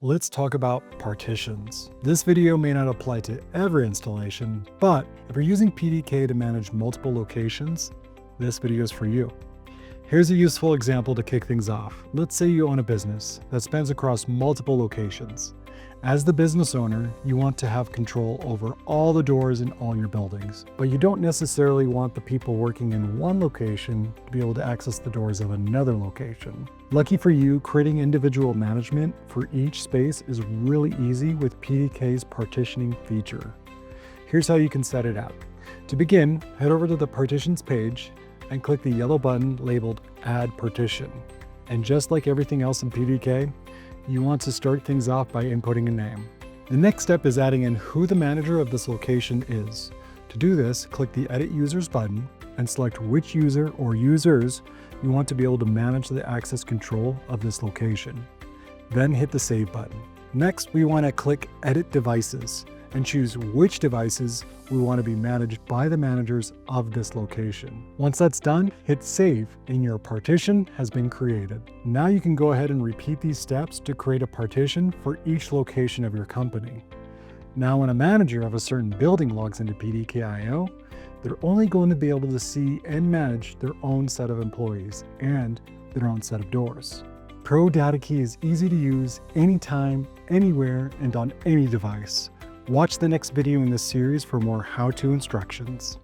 Let's talk about partitions. This video may not apply to every installation, but if you're using PDK to manage multiple locations, this video is for you. Here's a useful example to kick things off. Let's say you own a business that spans across multiple locations. As the business owner, you want to have control over all the doors in all your buildings, but you don't necessarily want the people working in one location to be able to access the doors of another location. Lucky for you, creating individual management for each space is really easy with PDK's partitioning feature. Here's how you can set it up. To begin, head over to the Partitions page and click the yellow button labeled Add Partition. And just like everything else in PDK, you want to start things off by inputting a name. The next step is adding in who the manager of this location is. To do this, click the Edit Users button and select which user or users you want to be able to manage the access control of this location. Then hit the Save button. Next, we want to click Edit Devices and choose which devices we want to be managed by the managers of this location. Once that's done, hit Save and your partition has been created. Now you can go ahead and repeat these steps to create a partition for each location of your company. Now when a manager of a certain building logs into PDK.io, they're only going to be able to see and manage their own set of employees and their own set of doors. ProdataKey is easy to use anytime, anywhere, and on any device. Watch the next video in this series for more how-to instructions.